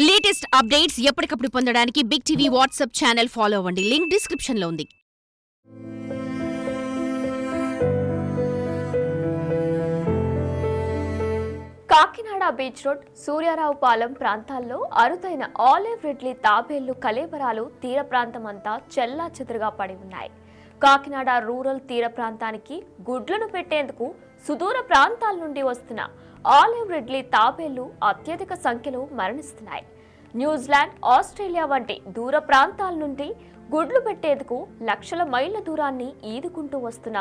Latest updates ఎప్పటికప్పుడు పొందడానికి Big TV WhatsApp channel follow అవ్వండి. లింక్ డిస్క్రిప్షన్ లో ఉంది. కాకినాడ బీచ్ రోడ్, సూర్యారావుపాలెం ప్రాంతాల్లో అరుదైన ఆలివ్ రిడ్లీ తాబేళ్లు కళేబరాలు తీర ప్రాంతమంతా చెల్లాచెదురుగా పడి ఉన్నాయి. కాకినాడ రూరల్ తీర ప్రాంతానికి గుడ్లను పెట్టేందుకు సుదూర ప్రాంతాల నుండి వస్తున్న ఆలివ్ రిడ్లీ తాబేళ్లు అత్యధిక సంఖ్యలో మరణిస్తున్నాయి. న్యూజిలాండ్, ఆస్ట్రేలియా వంటి దూర ప్రాంతాల నుండి గుడ్లు పెట్టేందుకు లక్షల మైళ్ల దూరాన్ని ఈదుకుంటూ వస్తున్న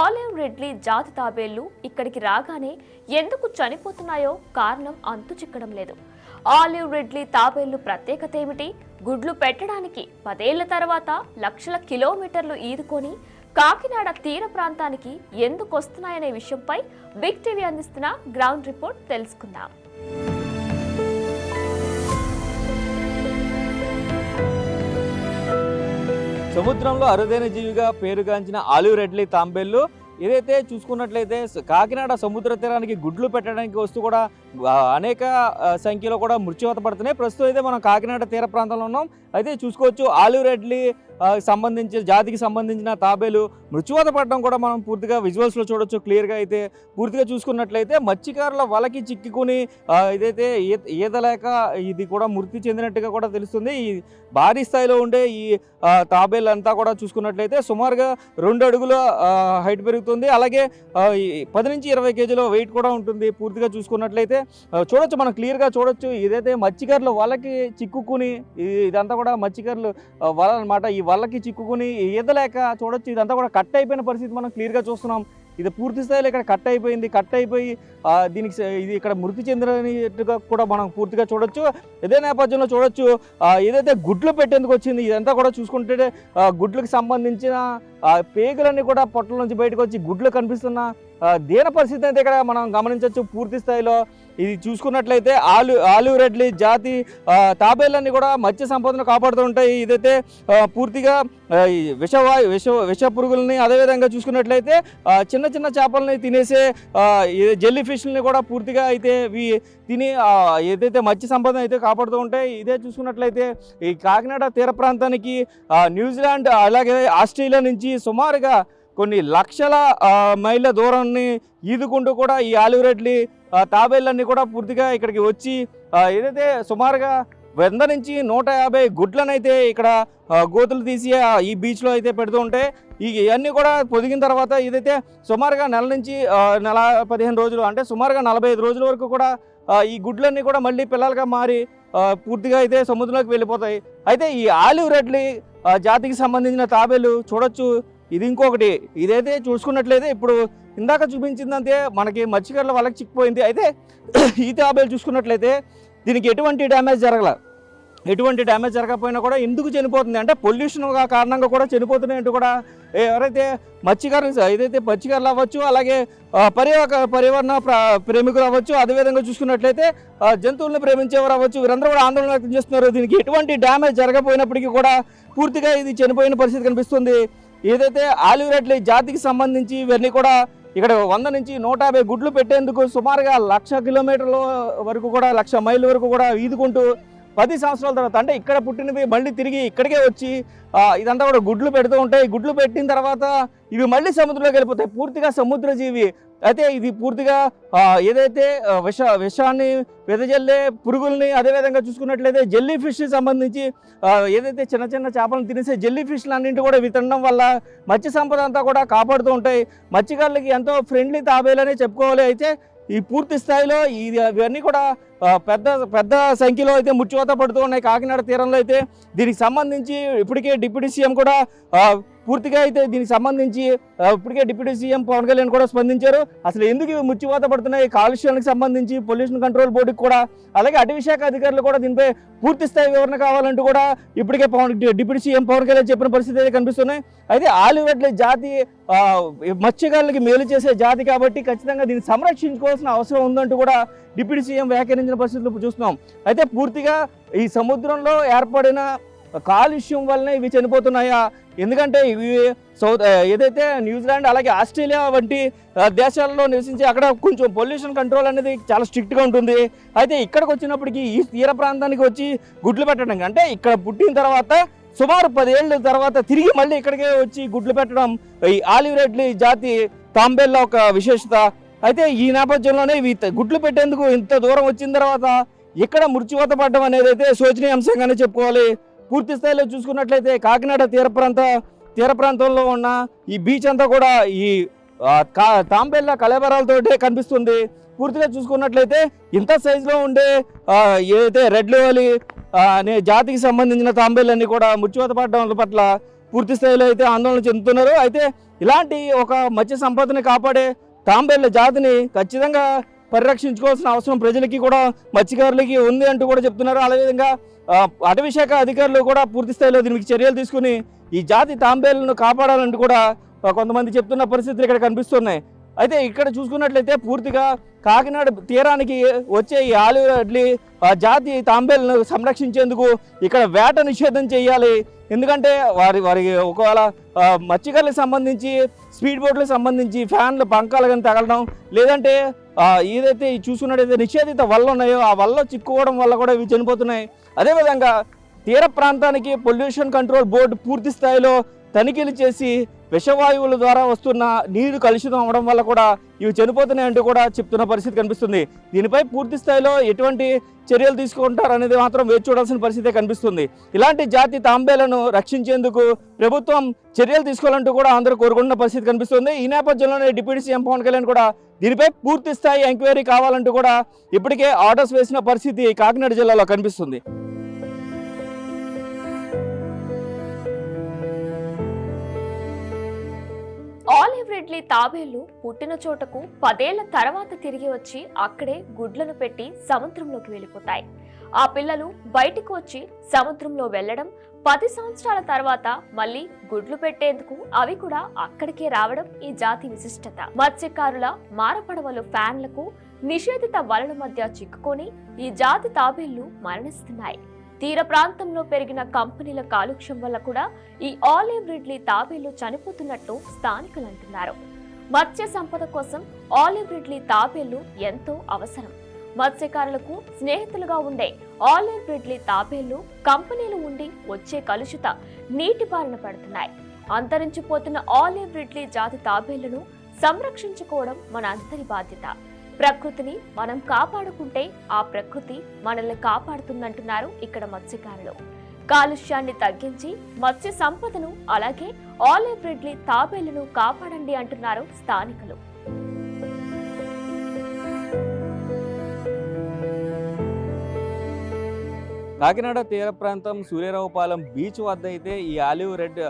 ఆలివ్ రిడ్లీ జాతి తాబేళ్లు ఇక్కడికి రాగానే ఎందుకు చనిపోతున్నాయో కారణం అంతు చిక్కడం లేదు. ఆలివ్ రిడ్లీ తాబేళ్లు ప్రత్యేకత ఏమిటి? గుడ్లు పెట్టడానికి 10 ఏళ్ల తర్వాత లక్షల కిలోమీటర్లు ఈదుకొని కాకినాడ తీర ప్రాంతానికి ఎందుకు వస్తున్నాయనే విషయంపై బిగ్ టీవీ అందిస్తున్న గ్రౌండ్ రిపోర్ట్ తెలుసుకుందాం. సముద్రంలో అరుదైన జీవిగా పేరుగాంచిన ఆలివ్ రిడ్లీ తాంబేళ్లు ఏదైతే చూసుకున్నట్లయితే కాకినాడ సముద్ర తీరానికి గుడ్లు పెట్టడానికి వస్తూ కూడా అనేక సంఖ్యలో కూడా మృత్యువాత పడుతున్నాయి. ప్రస్తుతం అయితే మనం కాకినాడ తీర ప్రాంతంలో ఉన్నాం. అయితే చూసుకోవచ్చు ఆలివ్ రిడ్లీ జాతికి సంబంధించిన తాబేలు మృత్యువాత పడడం కూడా మనం పూర్తిగా విజువల్స్లో చూడొచ్చు. క్లియర్గా అయితే పూర్తిగా చూసుకున్నట్లయితే మత్స్యకారుల వలకి చిక్కుకుని ఇదైతే ఈదలేక ఇది కూడా మృతి చెందినట్టుగా కూడా తెలుస్తుంది. ఈ భారీ స్థాయిలో ఉండే ఈ తాబేలు అంతా కూడా చూసుకున్నట్లయితే సుమారుగా 2 అడుగుల హైట్ పెరుగుతుంది. అలాగే 10 నుంచి 20 కేజీల వెయిట్ కూడా ఉంటుంది. పూర్తిగా చూసుకున్నట్లయితే చూడొచ్చు, మనం క్లియర్గా చూడొచ్చు. ఇదైతే మత్స్యకారుల వలకి చిక్కుకుని ఇదంతా కూడా మత్స్యకారులు వల అనమాట. ఈ వలకి చిక్కుకుని ఈదలేక చూడొచ్చు, ఇదంతా కూడా కట్ అయిపోయిన పరిస్థితి మనం క్లియర్గా చూస్తున్నాం. ఇది పూర్తి స్థాయిలో ఇక్కడ కట్ అయిపోయి దీనికి ఇది ఇక్కడ మృతి చెందినట్టుగా కూడా మనం పూర్తిగా చూడొచ్చు. ఇదే నేపథ్యంలో చూడొచ్చు ఏదైతే గుడ్లు పెట్టేందుకు వచ్చింది ఇదంతా కూడా చూసుకుంటే గుడ్లకు సంబంధించిన పేగులన్నీ కూడా పొట్టల నుంచి బయటకు వచ్చి గుడ్లు కనిపిస్తున్న దీన పరిస్థితి అయితే ఇక్కడ మనం గమనించవచ్చు. పూర్తి స్థాయిలో ఇది చూసుకున్నట్లయితే ఆలివ్ రిడ్లీ జాతి తాబేళ్ళన్నీ కూడా మత్స్య సంపదను కాపాడుతూ ఉంటాయి. ఇదైతే పూర్తిగా విష పురుగుల్ని, అదేవిధంగా చూసుకున్నట్లయితే చిన్న చిన్న చేపలని తినేసే జెల్లీ ఫిష్ని కూడా పూర్తిగా అయితే తిని ఏదైతే మత్స్య సంపదను అయితే కాపాడుతూ ఉంటాయి. ఇదే చూసుకున్నట్లయితే ఈ కాకినాడ తీర ప్రాంతానికి న్యూజిలాండ్ అలాగే ఆస్ట్రేలియా నుంచి సుమారుగా కొన్ని లక్షల మైళ్ళ దూరాన్ని ఈదుకుంటూ కూడా ఈ ఆలివ్ రిడ్లీ తాబేళ్ళన్నీ కూడా పూర్తిగా ఇక్కడికి వచ్చి ఏదైతే సుమారుగా 100 నుంచి 150 గుడ్లనైతే ఇక్కడ గోతులు తీసి ఈ బీచ్లో అయితే పెడుతూ ఉంటాయి. ఇవన్నీ కూడా పొదిగిన తర్వాత ఇదైతే సుమారుగా నెల నుంచి 15 రోజులు, అంటే సుమారుగా 45 రోజుల వరకు కూడా ఈ గుడ్లన్నీ కూడా మళ్ళీ పిల్లలుగా మారి పూర్తిగా అయితే సముద్రంలోకి వెళ్ళిపోతాయి. అయితే ఈ ఆలివ్ రిడ్లీ జాతికి సంబంధించిన తాబేలు చూడొచ్చు. ఇది ఇంకొకటి, ఇదైతే చూసుకున్నట్లయితే ఇప్పుడు ఇందాక చూపించిందంటే మనకి మత్స్యకారుల వాళ్ళకి చిక్కిపోయింది. అయితే ఈ తాబేలు చూసుకున్నట్లయితే దీనికి ఎటువంటి డ్యామేజ్ జరగకపోయినా కూడా ఎందుకు చనిపోతుంది అంటే పొల్యూషన్ కారణంగా కూడా చనిపోతున్నాయంటూ కూడా ఎవరైతే మత్స్యకారులు అవ్వచ్చు, అలాగే పర్యావరణ ప్రేమికులు అవ్వచ్చు, అదేవిధంగా చూసుకున్నట్లయితే జంతువులను ప్రేమించేవారు అవ్వచ్చు, వీరందరూ కూడా ఆందోళన వ్యక్తం చేస్తున్నారు. దీనికి ఎటువంటి డ్యామేజ్ జరగకపోయినప్పటికీ కూడా పూర్తిగా ఇది చనిపోయిన పరిస్థితి కనిపిస్తుంది. ఏదైతే ఆలివ్ రిడ్లీ జాతికి సంబంధించి ఇవన్నీ కూడా ఇక్కడ 100 నుంచి 150 గుడ్లు పెట్టేందుకు సుమారుగా 1,00,000 కిలోమీటర్ల వరకు కూడా 1,00,000 మైళ్ళ వరకు కూడా ఈదుకుంటూ 10 సంవత్సరాల తర్వాత, అంటే ఇక్కడ పుట్టినవి మళ్ళీ తిరిగి ఇక్కడికే వచ్చి ఇదంతా కూడా గుడ్లు పెడుతూ ఉంటాయి. గుడ్లు పెట్టిన తర్వాత ఇవి మళ్ళీ సముద్రంలోకి వెళ్ళిపోతాయి. పూర్తిగా సముద్ర జీవి. అయితే ఇది పూర్తిగా ఏదైతే విషాన్ని వెదజల్లే పురుగుల్ని, అదేవిధంగా చూసుకున్నట్లయితే జెల్లీ ఫిష్కి సంబంధించి ఏదైతే చిన్న చిన్న చేపలను తినేసే జెల్లీ ఫిష్లు అన్నింటి కూడా ఇవి తినడం వల్ల మత్స్య సంపద అంతా కూడా కాపాడుతూ ఉంటాయి. మత్స్యకారులకి ఎంతో ఫ్రెండ్లీ తాబేలనే చెప్పుకోవాలి. అయితే ఈ పూర్తి స్థాయిలో ఇవన్నీ కూడా పెద్ద సంఖ్యలో అయితే మృత్యువాత పడుతూ ఉన్నాయి కాకినాడ తీరంలో. అయితే దీనికి సంబంధించి ఇప్పటికే డిప్యూటీ సీఎం కూడా పూర్తిగా అయితే దీనికి సంబంధించి ఇప్పటికే డిప్యూటీ సీఎం పవన్ కళ్యాణ్ కూడా స్పందించారు. అసలు ఎందుకు ఇవి మృత్యువాత పడుతున్నాయి, కాలుష్యానికి సంబంధించి పొల్యూషన్ కంట్రోల్ బోర్డుకి కూడా, అలాగే అటవీ శాఖ అధికారులు కూడా దీనిపై పూర్తి స్థాయి వివరణ కావాలంటూ కూడా ఇప్పటికే డిప్యూటీ సీఎం పవన్ కళ్యాణ్ చెప్పిన పరిస్థితి అయితే కనిపిస్తున్నాయి. అయితే ఆలివ్ రిడ్లీ జాతి మత్స్యకారులకి మేలు చేసే జాతి కాబట్టి ఖచ్చితంగా దీన్ని సంరక్షించుకోవాల్సిన అవసరం ఉందంటూ కూడా డిప్యూటీ సీఎం వ్యాఖ్యానించిన పరిస్థితులు చూస్తున్నాం. అయితే పూర్తిగా ఈ సముద్రంలో ఏర్పడిన కాలుష్యం వల్లనే ఇవి చనిపోతున్నాయా, ఎందుకంటే ఇవి ఏదైతే న్యూజిలాండ్ అలాగే ఆస్ట్రేలియా వంటి దేశాల్లో నివసించి అక్కడ కొంచెం పొల్యూషన్ కంట్రోల్ అనేది చాలా స్ట్రిక్ట్గా ఉంటుంది. అయితే ఇక్కడికి వచ్చినప్పటికీ ఈ తీర ప్రాంతానికి వచ్చి గుడ్లు పెట్టడం అంటే ఇక్కడ పుట్టిన తర్వాత సుమారు 10 ఏళ్ళ తర్వాత తిరిగి మళ్ళీ ఇక్కడికే వచ్చి గుడ్లు పెట్టడం ఈ ఆలివ్ రెడ్లీ జాతి తాంబేల్లో ఒక విశేషత. అయితే ఈ నేపథ్యంలోనే ఇవి గుడ్లు పెట్టేందుకు ఇంత దూరం వచ్చిన తర్వాత ఇక్కడ మృత్యువాత పడడం అనేది అయితే శోచనీయ అంశంగానే చెప్పుకోవాలి. పూర్తి స్థాయిలో చూసుకున్నట్లయితే కాకినాడ తీర ప్రాంతంలో ఉన్న ఈ బీచ్ అంతా కూడా ఈ తాంబేళ్ళ కళేబరాలతోటే కనిపిస్తుంది. పూర్తిగా చూసుకున్నట్లయితే ఇంత సైజులో ఉండే ఏదైతే రెడ్ లెవెలీ అనే జాతికి సంబంధించిన తాంబేళ్ళన్నీ కూడా మృత్యువాత పడడం పట్ల పూర్తి స్థాయిలో అయితే ఆందోళన చెందుతున్నారు. అయితే ఇలాంటి ఒక మత్స్య సంపదని కాపాడే తాంబేళ్ళ జాతిని ఖచ్చితంగా పరిరక్షించుకోవాల్సిన అవసరం ప్రజలకి కూడా మత్స్యకారులకి ఉంది అంటూ కూడా చెప్తున్నారు. అదేవిధంగా అటవీ శాఖ అధికారులు కూడా పూర్తి స్థాయిలో దీనికి చర్యలు తీసుకుని ఈ జాతి తాంబేళ్లను కాపాడాలంటూ కూడా కొంతమంది చెప్తున్న పరిస్థితులు ఇక్కడ కనిపిస్తున్నాయి. అయితే ఇక్కడ చూసుకున్నట్లయితే పూర్తిగా కాకినాడ తీరానికి వచ్చే ఈ ఆలివ్ రెడ్లీ జాతి తాంబేళ్లను సంరక్షించేందుకు ఇక్కడ వేట నిషేధం చేయాలి. ఎందుకంటే వారికి ఒకవేళ మత్స్యకారులకు సంబంధించి స్పీడ్ బోట్లకు సంబంధించి ఫ్యాన్లు పంకాలు కానీ తగలడం లేదంటే ఏదైతే చూసుకున్నట్టయితే నిషేధిత వలలు ఉన్నాయో ఆ వలలో చిక్కుకోవడం వల్ల కూడా ఇవి చనిపోతున్నాయి. అదేవిధంగా తీర ప్రాంతానికి పొల్యూషన్ కంట్రోల్ బోర్డు పూర్తి స్థాయిలో తనిఖీలు చేసి విషవాయువుల ద్వారా వస్తున్న నీరు కలుషితం అవడం వల్ల కూడా ఇవి చనిపోతున్నాయంటూ కూడా చెప్తున్న పరిస్థితి కనిపిస్తుంది. దీనిపై పూర్తి స్థాయిలో ఎటువంటి చర్యలు తీసుకుంటారు అనేది మాత్రం వేచి చూడాల్సిన పరిస్థితి కనిపిస్తుంది. ఇలాంటి జాతి తాంబేలను రక్షించేందుకు ప్రభుత్వం చర్యలు తీసుకోవాలంటూ కూడా అందరూ కోరుకుంటున్న పరిస్థితి కనిపిస్తుంది. ఈ నేపథ్యంలోనే డిప్యూటీ సీఎం పవన్ కళ్యాణ్ కూడా దీనిపై పూర్తి స్థాయి ఎంక్వైరీ కావాలంటూ కూడా ఇప్పటికే ఆర్డర్స్ వేసిన పరిస్థితి కాకినాడ జిల్లాలో కనిపిస్తుంది. ఆలివ్ రెడ్లీ తాబేళ్లు పుట్టిన చోటకు 10 ఏళ్ల తర్వాత తిరిగి వచ్చి అక్కడే గుడ్లను పెట్టి సముద్రంలోకి వెళ్ళిపోతాయి. ఆ పిల్లలు బయటికి వచ్చి సముద్రంలో వెళ్లడం, 10 సంవత్సరాల తర్వాత మళ్ళీ గుడ్లు పెట్టేందుకు అవి కూడా అక్కడికే రావడం ఈ జాతి విశిష్టత. మత్స్యకారుల మారపడవలు ఫ్యాన్లకు నిషేధిత వలల మధ్య చిక్కుకొని ఈ జాతి తాబేళ్లు మరణిస్తున్నాయి. తీర ప్రాంతంలో పెరిగిన కంపెనీల కాలుష్యం వల్ల కూడా ఈ ఆలివ్ రిడ్లీ తాబేళ్లు చనిపోతున్నట్టు స్థానికులు అంటున్నారు. మత్స్య సంపద కోసం ఆలివ్ రిడ్లీ తాబేళ్లు ఎంతో అవసరం. మత్స్యకారులకు స్నేహితులుగా ఉండే ఆలివ్ రిడ్లీ తాబేళ్లు కంపెనీలు ఉండి వచ్చే కలుషిత నీటి బారిన పడుతున్నాయి. అంతరించిపోతున్న ఆలివ్ రిడ్లీ జాతి తాబేళ్లను సంరక్షించుకోవడం మన అందరి బాధ్యత. ప్రకృతిని మనం కాపాడుకుంటే ఆ ప్రకృతి మనల్ని కాపాడుతుందంటున్నారు ఇక్కడ మత్స్యకారులు. కాలుష్యాన్ని తగ్గించి మత్స్య సంపదను అలాగే ఆలివ్ రిడ్లీ తాబేళ్లను కాపాడండి అంటున్నారు స్థానికులు. కాకినాడ తీర ప్రాంతం సూర్యారావుపాలెం బీచ్ వద్ద అయితే ఈ ఆలివ్ రెడ్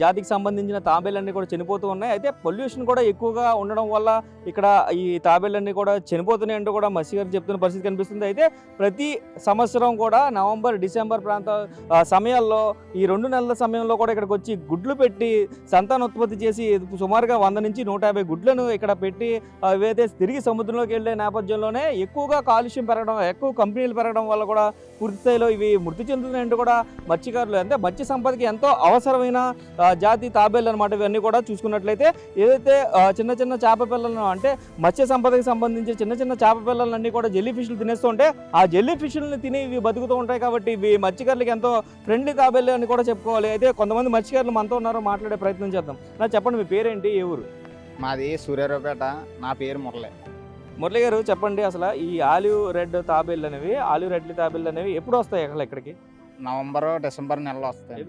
జాతికి సంబంధించిన తాబేళ్ళన్నీ కూడా చనిపోతూ ఉన్నాయి. అయితే పొల్యూషన్ కూడా ఎక్కువగా ఉండడం వల్ల ఇక్కడ ఈ తాబేళ్ళన్నీ కూడా చనిపోతున్నాయి అంటూ కూడా మత్స్యకారులు చెప్తున్న పరిస్థితి కనిపిస్తుంది. అయితే ప్రతి సంవత్సరం కూడా నవంబర్ డిసెంబర్ సమయాల్లో ఈ 2 నెలల సమయంలో కూడా ఇక్కడికి వచ్చి గుడ్లు పెట్టి సంతానోత్పత్తి చేసి సుమారుగా 100 నుంచి 150 గుడ్లను ఇక్కడ పెట్టి ఏవైతే తిరిగి సముద్రంలోకి వెళ్ళే నేపథ్యంలోనే ఎక్కువగా కాలుష్యం పెరగడం, ఎక్కువ కంపెనీలు పెరగడం వల్ల కూడా పూర్తి స్థాయిలో ఇవి మృతి చెందుతున్నాయంటూ కూడా మత్స్యకారులు అంటే మత్స్య సంపదకి ఎంతో అవసరమైన జాతి తాబేళ్ళు అనమాట. ఇవన్నీ కూడా చూసుకున్నట్లయితే ఏదైతే చిన్న చిన్న చేప పిల్లలను అంటే మత్స్య సంపదకి సంబంధించి చిన్న చిన్న చేప పిల్లలన్నీ కూడా జెల్లీ ఫిష్లు తినేస్తూ ఉంటే ఆ జెల్లీ ఫిష్లని తిని ఇవి బతుకుతూ ఉంటాయి. కాబట్టి ఇవి మత్స్యకారులకి ఎంతో ఫ్రెండ్లీ తాబేళ్ళు అని కూడా చెప్పుకోవాలి. అయితే కొంతమంది మత్స్యకారులు మనతో ఉన్నారో మాట్లాడే ప్రయత్నం చేద్దాం. నాకు చెప్పండి, మీ పేరేంటి, ఏ ఊరు? మాది సూర్యారావుపేట. నా పేరు మురళి గారు, చెప్పండి అసలు ఈ ఆలివ్ రెడ్ తాబేళ్ళు అనేవి, ఆలివ్ రెడ్లీ తాబేళ్ళు అనేవి ఎప్పుడు వస్తాయి ఇక్కడికి? నవంబర్ డిసెంబర్ నెలలో వస్తాయి.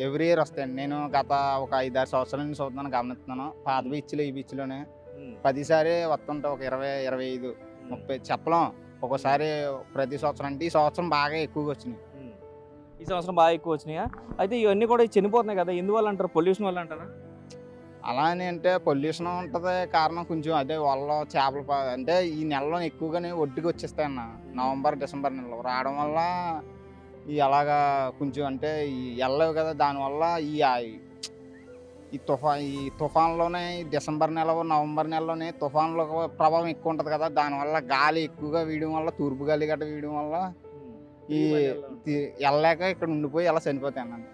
ఎవ్రీ ఇయర్ వస్తాయండి. నేను గత ఒక 5-6 సంవత్సరాల నుంచి చూద్దాను, గమనిస్తున్నాను. పాత బీచ్లో ఈ బీచ్లోనే 10 సారి వస్తుంటాయి. ఒక 20, 25, 30 చెప్పలేం. ఒక్కోసారి ప్రతి సంవత్సరం. అంటే ఈ సంవత్సరం బాగా ఎక్కువగా వచ్చినాయి. ఈ సంవత్సరం బాగా ఎక్కువ వచ్చినాయా? అయితే ఇవన్నీ కూడా చనిపోతున్నాయి కదా, ఎందువల్ల అంటారు? పొల్యూషన్ వల్ల అంటారా? అలా అని అంటే పొల్యూషన్ ఉంటుంది కారణం. కొంచెం అదే వాళ్ళ చేపలు అంటే ఈ నెలలో ఎక్కువగానే ఒడ్డుకి వచ్చేస్తాయన్న. నవంబర్ డిసెంబర్ నెలలో రావడం వల్ల ఈ అలాగా కొంచెం అంటే ఈ వెళ్ళవు కదా, దానివల్ల ఈ తుఫాన్లోనే డిసెంబర్ నెల నవంబర్ నెలలోనే తుఫాన్ల ప్రభావం ఎక్కువ ఉంటుంది కదా, దానివల్ల గాలి ఎక్కువగా వీయడం వల్ల, తూర్పు గాలి గట్ట వీయడం వల్ల ఈ వెళ్ళలేక ఇక్కడ ఉండిపోయి ఎలా చనిపోతాయి అన్న.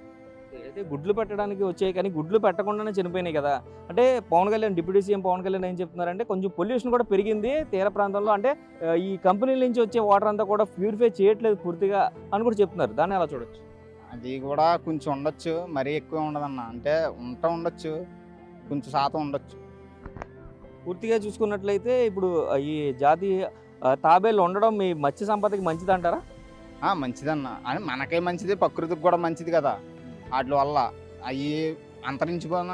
అయితే గుడ్లు పెట్టడానికి వచ్చాయి కానీ గుడ్లు పెట్టకుండానే చనిపోయినాయి కదా. అంటే పవన్ కళ్యాణ్, డిప్యూటీ సీఎం పవన్ కళ్యాణ్ ఏం చెప్తున్నారంటే కొంచెం పొల్యూషన్ కూడా పెరిగింది తీర ప్రాంతంలో, అంటే ఈ కంపెనీల నుంచి వచ్చే వాటర్ అంతా కూడా ప్యూరిఫై చేయట్లేదు పూర్తిగా అని కూడా చెప్తున్నారు. దాన్ని ఎలా చూడొచ్చు? అది కూడా కొంచెం ఉండొచ్చు, మరీ ఎక్కువ ఉండదన్న. అంటే ఉండొచ్చు, కొంచెం శాతం ఉండొచ్చు. పూర్తిగా చూసుకున్నట్లయితే ఇప్పుడు ఈ జాతి తాబేలు ఉండడం మీ మత్స్య సంపదకి మంచిది అంటారా? మంచిదన్న. అని మనకే మంచిది, ప్రకృతికి కూడా మంచిది కదా. వాటి వల్ల అవి అంతరించిపోయిన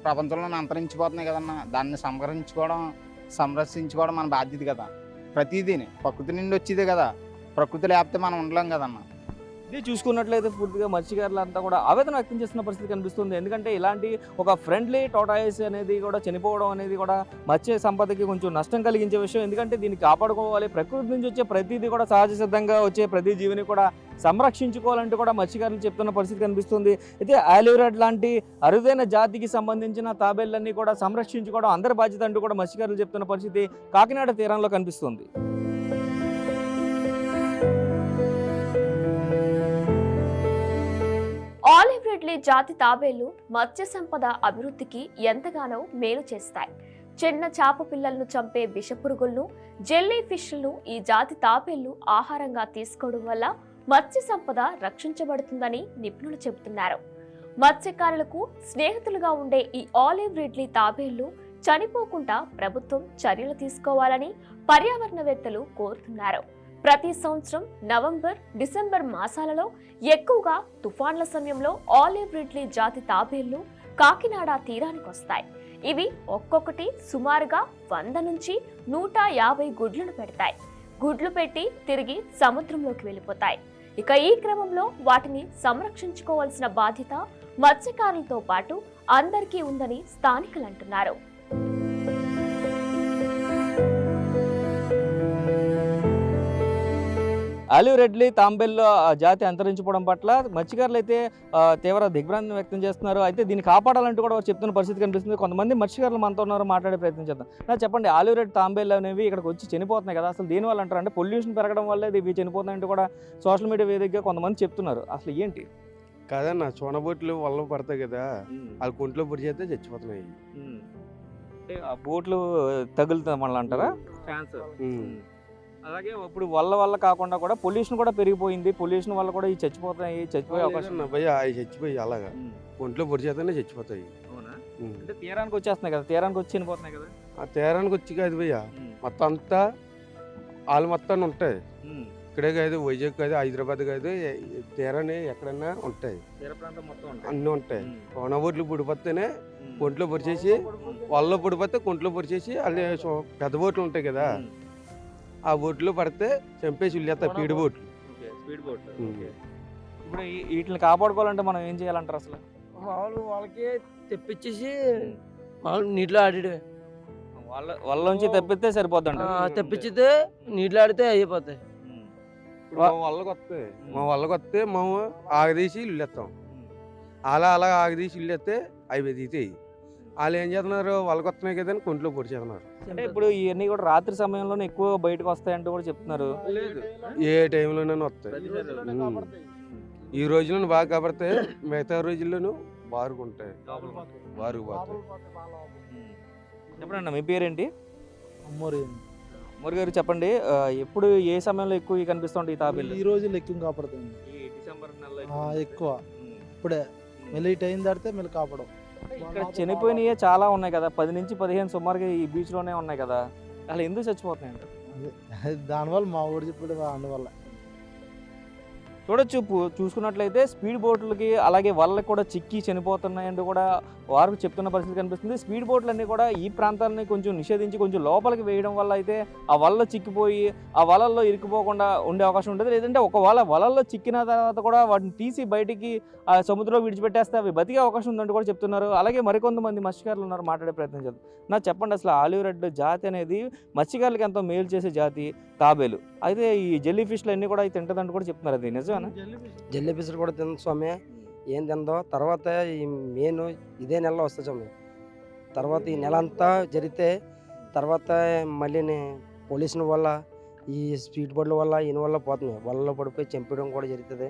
ప్రపంచంలో అంతరించిపోతున్నాయి కదన్న. దాన్ని సంరక్షించుకోవడం మన బాధ్యత కదా. ప్రతిదీని ప్రకృతి నుండి వచ్చేదే కదా. ప్రకృతి లేకపోతే మనం ఉండలేం కదన్న. ఇది చూసుకున్నట్లయితే పూర్తిగా మత్స్యకారులంతా కూడా ఆవేదన వ్యక్తం చేస్తున్న పరిస్థితి కనిపిస్తుంది. ఎందుకంటే ఇలాంటి ఒక ఫ్రెండ్లీ టోటాయిస్ అనేది కూడా చనిపోవడం అనేది కూడా మత్స్య సంపదకి కొంచెం నష్టం కలిగించే విషయం. ఎందుకంటే దీన్ని కాపాడుకోవాలి, ప్రకృతి నుంచి వచ్చే ప్రతిదీ కూడా సహజ సిద్ధంగా వచ్చే ప్రతి జీవిని కూడా సంరక్షించుకోవాలంటూ కూడా మత్స్యకారులు చెప్తున్న పరిస్థితి కనిపిస్తుంది. అయితే ఆలివ్రెడ్ లాంటి అరుదైన జాతికి సంబంధించిన తాబేళ్లన్నీ కూడా సంరక్షించుకోవడం అందరి బాధ్యత అంటూ కూడా మత్స్యకారులు చెప్తున్న పరిస్థితి కాకినాడ తీరంలో కనిపిస్తుంది. ఆలివ్ రిడ్లీ జాతి తాబేళ్లు మత్స్య సంపద అభివృద్ధికి ఎంతగానో మేలు చేస్తాయి. చిన్న చేప పిల్లలను చంపే విషపురుగులను, జెల్లీ ఫిష్లను ఈ జాతి తాబేళ్లు ఆహారంగా తీసుకోవడం వల్ల మత్స్య సంపద రక్షించబడుతుందని నిపుణులు చెబుతున్నారు. మత్స్యకారులకు స్నేహితులుగా ఉండే ఈ ఆలివ్ రిడ్లీ తాబేళ్లు చనిపోకుండా ప్రభుత్వం చర్యలు తీసుకోవాలని పర్యావరణవేత్తలు కోరుతున్నారు. ప్రతి సంవత్సరం నవంబర్, డిసెంబర్ మాసాలలో ఎక్కువగా తుఫాన్ల సమయంలో ఆలివ్ రిడ్లీ జాతి తాబేళ్లు కాకినాడ తీరానికి వస్తాయి. ఇవి ఒక్కొక్కటి సుమారుగా 100 నుంచి 150 గుడ్లను పెడతాయి. గుడ్లు పెట్టి తిరిగి సముద్రంలోకి వెళ్ళిపోతాయి. ఇక ఈ క్రమంలో వాటిని సంరక్షించుకోవాల్సిన బాధ్యత మత్స్యకారులతో పాటు అందరికీ ఉందని స్థానికులు అంటున్నారు. ఆలివ్ రెడ్లీ తాంబేల్లో జాతి అంతరించిపోవడం పట్ల మత్స్యకారులు అయితే తీవ్ర దిగ్భ్రాంతిని వ్యక్తం చేస్తున్నారు. అయితే దీన్ని కాపాడాలంటూ కూడా చెప్తున్న పరిస్థితి కనిపిస్తుంది. కొంతమంది మత్స్యకారులు మనతో ఉన్నారు, మాట్లాడే ప్రయత్నం చేద్దాం. నాకు చెప్పండి, ఆలివ్ రెడ్ తాంబేలు అనేవి ఇక్కడికి వచ్చి చనిపోతున్నాయి కదా, అసలు దీనివల్ల అంటారు? అంటే పొల్యూషన్ పెరగడం వల్ల ఇవి చనిపోతున్నాయంటూ కూడా సోషల్ మీడియా వేదికగా కొంతమంది చెప్తున్నారు. అసలు ఏంటి? కాదన్న, చోనబోట్లు వల్ల పడతాయి కదా, వాళ్ళ కొంట్లో పొడి చేస్తే చచ్చిపోతున్నాయి. అంటే ఆ బోట్లు తగులుతాయి మళ్ళీ అంటారా? అలాగే ఇప్పుడు వల్ల కాకుండా కూడా పొల్యూషన్ కూడా పెరిగిపోయింది. పొల్యూషన్ వల్ల కూడా ఈ చచ్చిపోయే అవకాశం. భయ్య అవి చచ్చిపోయి అలాగా ఒంట్లో పొడి చేతనే చచ్చిపోతాయి. అంటే తీరానికి వచ్చేస్తున్నాయి కదా, తీరానికి వచ్చి చనిపోతున్నాయి కదా. ఆ తీరానికి వచ్చి కాదు భయ్య, మొత్తం అంతా వాళ్ళు మొత్తాన్ని ఉంటాయి. ఇక్కడే కాదు, వైజాగ్ కాదు, హైదరాబాద్ కాదు, తీరాన్ని ఎక్కడన్నా ఉంటాయి, అన్నీ ఉంటాయి. కోన బోట్లు పుడిపోతేనే కొంట్లో పొడిచేసి, వాళ్ళలో పుడిపోతే కొంట్లో పొడిచేసి, వాళ్ళు పెద్ద బోట్లు ఉంటాయి కదా, ఆ బోట్లో పడితే చంపేసి వెళ్ళేస్తాయి. స్పీడ్ బోట్లు. ఇప్పుడు వీటిని కాపాడుకోవాలంటే మనం ఏం చేయాలంటారు? అసలు వాళ్ళకి తెప్పించేసి వాళ్ళు నీటిలో ఆడే, వాళ్ళ నుంచి తెప్పిస్తే సరిపోద్దంట. తెప్పించితే నీటిలో ఆడితే అయిపోతాయి. మా వాళ్ళకి వస్తే మేము ఆగదీసి వెళ్ళేస్తాం. అలా ఆగదీసి వెళ్ళేస్తే అవి దిగుతాయి. వాళ్ళు ఏం చేస్తున్నారు, వాళ్ళకి వస్తున్నాయి కదా అని కొంట్లో పొడి చేస్తున్నారు. అంటే ఇప్పుడు ఇవన్నీ కూడా రాత్రి సమయంలోనే ఎక్కువ బయటకు వస్తాయంటూ కూడా చెప్తున్నారు. ఏ టైంలోనైనా వస్తాయి. ఈ రోజులను బాగా కాబట్టి మిగతా రోజుల్లోనూ బారుకుంటాయి, బారుకు పోతాయి. చెప్పండి, మీ పేరేంటి? మోరి గారు చెప్పండి, ఎప్పుడు ఏ సమయంలో ఎక్కువ కనిపిస్తుంటాయి ఈ తాబేలు? ఈ రోజుల్లో ఎక్కువ కాపాడుతుంది. ఎక్కువ ఇప్పుడే మళ్ళీ టైం దాటితే మళ్ళీ కాపాడం. ఇక్కడ చనిపోయినవి చాలా ఉన్నాయి కదా, 10 నుంచి 15 సుమారుగా ఈ బీచ్ లోనే ఉన్నాయి కదా, అలా ఎందుకు చచ్చిపోతున్నాయి? దానివల్ల మా ఊరు చెప్పాడు, అందువల్ల చూడొచ్చు. చూసుకున్నట్లయితే స్పీడ్ బోట్లకి అలాగే వాళ్ళకి కూడా చిక్కి చనిపోతున్నాయంటూ కూడా వారు చెప్తున్న పరిస్థితి కనిపిస్తుంది. స్పీడ్ బోట్లన్నీ కూడా ఈ ప్రాంతాలని కొంచెం నిషేధించి కొంచెం లోపలికి వేయడం వల్ల అయితే ఆ వలలో చిక్కిపోయి ఆ వలల్లో ఇరుక్కుపోకుండా ఉండే అవకాశం ఉంటుంది. లేదంటే ఒకవేళ వలల్లో చిక్కిన తర్వాత కూడా వాటిని తీసి బయటికి ఆ సముద్రంలో విడిచిపెట్టేస్తే అవి బతికే అవకాశం ఉందంటూ కూడా చెప్తున్నారు. అలాగే మరికొంతమంది మత్స్యకారులు ఉన్నారు, మాట్లాడే ప్రయత్నం చేద్దాం. నాకు చెప్పండి, అసలు ఆలివ్ రెడ్ జాతి అనేది మత్స్యకారులకి ఎంతో మేలు చేసే జాతి తాబేలు. అయితే ఈ జెల్లీ ఫిష్లు అన్నీ కూడా తింటదంటూ కూడా చెప్తున్నారు. అది నిజమేనా? జెల్లీ ఫిష్ కూడా తింది స్వామి, ఏం తిందో. తర్వాత ఈ మెయిన్ ఇదే నెలలో వస్తుంది స్వామి. తర్వాత ఈ నెల అంతా జరిగితే తర్వాత మళ్ళీ పొల్యూషన్ వల్ల, ఈ స్పీడ్ బోర్డుల వల్ల, ఈయన వల్ల పోతుంది. వలలో పడిపోయి చంపడం కూడా జరుగుతుంది.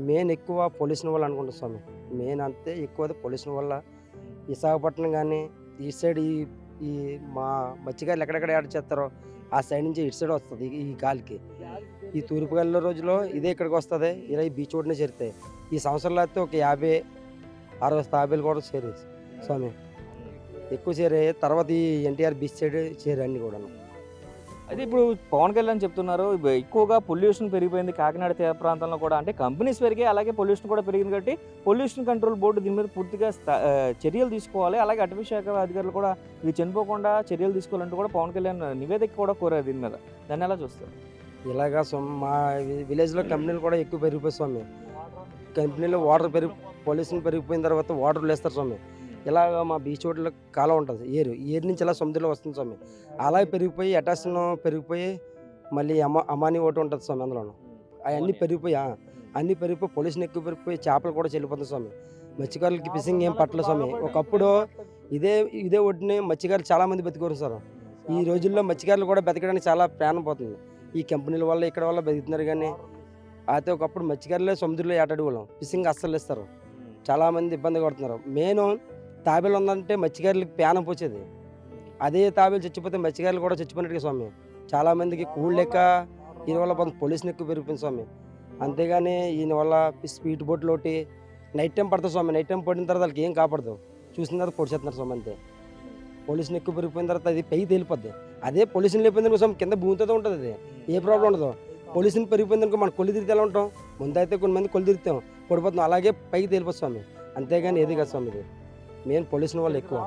మెయిన్ ఎక్కువ పొల్యూషన్ వల్ల అనుకుంటాం స్వామి. మెయిన్ అంతే ఎక్కువ పొల్యూషన్ వల్ల విశాఖపట్నం కానీ ఈ సైడ్ ఈ మా మత్స్యకారులు ఎక్కడెక్కడ యాడ్ చేస్తారో ఆ సైడ్ నుంచి ఇటు సైడ్ వస్తుంది ఈ గాలికి. ఈ తూర్పుగల్ల రోజులో ఇదే ఇక్కడికి వస్తుంది, ఇలా ఈ బీచ్ ఒడ్డునే చేరుతాయి. ఈ సంవత్సరంలో అయితే ఒక 50-60 తాబేలు కూడా చేరే స్వామి, ఎక్కువ చేరే. తర్వాత ఈ ఎన్టీఆర్ బీచ్ సైడ్ చేరే అన్ని కూడా. అయితే ఇప్పుడు పవన్ కళ్యాణ్ చెప్తున్నారు ఎక్కువగా పొల్యూషన్ పెరిగిపోయింది కాకినాడ తీర ప్రాంతంలో కూడా, అంటే కంపెనీస్ పెరిగాయి అలాగే పొల్యూషన్ కూడా పెరిగింది కాబట్టి పొల్యూషన్ కంట్రోల్ బోర్డు దీని మీద పూర్తిగా చర్యలు తీసుకోవాలి, అలాగే అటవీ శాఖ అధికారులు కూడా ఇవి చనిపోకుండా చర్యలు తీసుకోవాలంటూ కూడా పవన్ కళ్యాణ్ నివేదిక కూడా కోరారు దీని మీద. దాన్ని ఎలా చూస్తారు? ఇలాగా మా విలేజ్లో కంపెనీలు కూడా ఎక్కువ పెరిగిపోయి స్వామి. కంపెనీలో వాటర్ పొల్యూషన్ పెరిగిపోయిన తర్వాత వాటర్ వేస్తారు స్వామి. ఇలాగ మా బీచ్ రోడ్లో కాలం ఉంటుంది, ఏరు నుంచి ఇలా సముద్రంలో వస్తుంది స్వామి. అలాగే పెరిగిపోయి అటాక్షన్ పెరిగిపోయి మళ్ళీ అమాని ఒకటి ఉంటుంది స్వామి. అందులోను అవన్నీ పెరిగిపోయి పొల్యూషన్ ఎక్కువ పెరిగిపోయి చేపలు కూడా చెల్లిపోతుంది స్వామి. మత్స్యకారులకి ఫిషింగ్ ఏం పట్టలేదు స్వామి. ఒకప్పుడు ఇదే ఒడ్డుని మత్స్యకారులు చాలామంది బతికోరు సార్. ఈ రోజుల్లో మత్స్యకారులు కూడా బతకడానికి చాలా ప్రాణం పోతుంది. ఈ కంపెనీల వల్ల ఇక్కడ వల్ల బతుకుతున్నారు. కానీ అయితే ఒకప్పుడు మత్స్యకారులే సముద్రంలో ఏటాడుకోలేం, ఫిషింగ్ అస్సలు ఇస్తారు, చాలామంది ఇబ్బంది పడుతున్నారు. మెయిన్ తాబేలు ఉందంటే మత్స్యకారులకి ప్రాణం పోచేది. అదే తాబేలు చచ్చిపోతే మత్స్యకారులు కూడా చచ్చిపోయినట్టుగా స్వామి. చాలామందికి కూల్ లెక్క దీని వల్ల పొల్యూషన్ ఎక్కువ పెరిగిపోయింది స్వామి. అంతేగాని ఈయన వల్ల స్పీడ్ బోట్లు ఒకటి నైట్ టైం పడుతుంది స్వామి. నైట్ టైం పడిన తర్వాత వాళ్ళకి ఏం కాపాడదు, చూసిన తర్వాత పొడిచేస్తున్నారు స్వామి. అంతే పొల్యూషన్ ఎక్కువ పెరిగిపోయిన తర్వాత అది పైకి తేలిపోద్ది. అదే పొల్యూషన్ లేకపోయింది స్వామి కింద భూమితో ఉంటుంది, అది ఏ ప్రాబ్లం ఉండదు. పొల్యూషన్ పెరిగిపోయింది అనుకో మనం కొల్లి తిరిగితే ఎలా ఉంటాం, ముందైతే కొన్ని మంది కొల్లి తిరుగుతాం పడిపోతాం, అలాగే పైకి తేలిపోతుంది స్వామి. అంతేగాని ఏది కదా స్వామి, ఇది మెయిన్ పొల్యూషన్ వల్ల ఎక్కువ.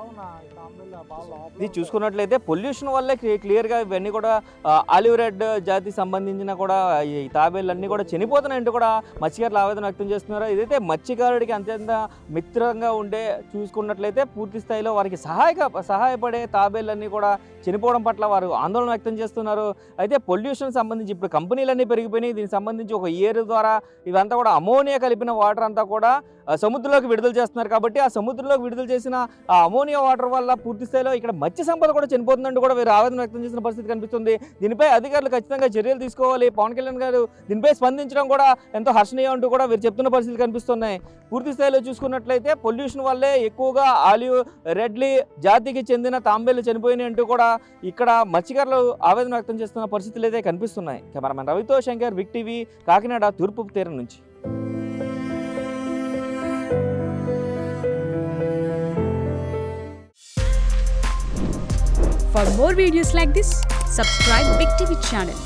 ఇది చూసుకున్నట్లయితే పొల్యూషన్ వల్లే క్లియర్గా ఇవన్నీ కూడా ఆలివ్ రెడ్ జాతికి సంబంధించిన కూడా ఈ తాబేళ్ళు అన్నీ కూడా చనిపోతున్నాయంటూ కూడా మత్స్యకారులు ఆవేదన వ్యక్తం చేస్తున్నారు. ఇదైతే మత్స్యకారుడికి అత్యంత మిత్రంగా ఉండే చూసుకున్నట్లయితే పూర్తి స్థాయిలో వారికి సహాయపడే తాబేళ్ళన్నీ కూడా చనిపోవడం పట్ల వారు ఆందోళన వ్యక్తం చేస్తున్నారు. అయితే పొల్యూషన్ సంబంధించి ఇప్పుడు కంపెనీలన్నీ పెరిగిపోయినాయి, దీనికి సంబంధించి ఒక ఏరు ద్వారా ఇవంతా కూడా అమోనియా కలిపిన వాటర్ అంతా కూడా సముద్రంలోకి విడుదల చేస్తున్నారు. కాబట్టి ఆ సముద్రంలోకి విడుదల చేసిన ఆ అమోనియా వాటర్ వల్ల పూర్తి స్థాయిలో ఇక్కడ మత్స్య సంపద కూడా చనిపోతుందంటూ కూడా వీరు ఆవేదన వ్యక్తం చేసిన పరిస్థితి కనిపిస్తుంది. దీనిపై అధికారులు ఖచ్చితంగా చర్యలు తీసుకోవాలి. పవన్ కళ్యాణ్ గారు దీనిపై స్పందించడం కూడా ఎంతో హర్షణీయం అంటూ కూడా వీరు చెప్తున్న పరిస్థితులు కనిపిస్తున్నాయి. పూర్తి స్థాయిలో చూసుకున్నట్లయితే పొల్యూషన్ వల్లే ఎక్కువగా ఆలివ్ రెడ్లీ జాతికి చెందిన తాంబేలు చనిపోయినాయి అంటూ కూడా ఇక్కడ మత్స్యకారులు ఆవేదన వ్యక్తం చేస్తున్న పరిస్థితులు అయితే కనిపిస్తున్నాయి. కెమెరామెన్ రవితో శంకర్, బిగ్ టీవీ, కాకినాడ తూర్పు తీరం నుంచి. For more videos like this, subscribe Big TV channel.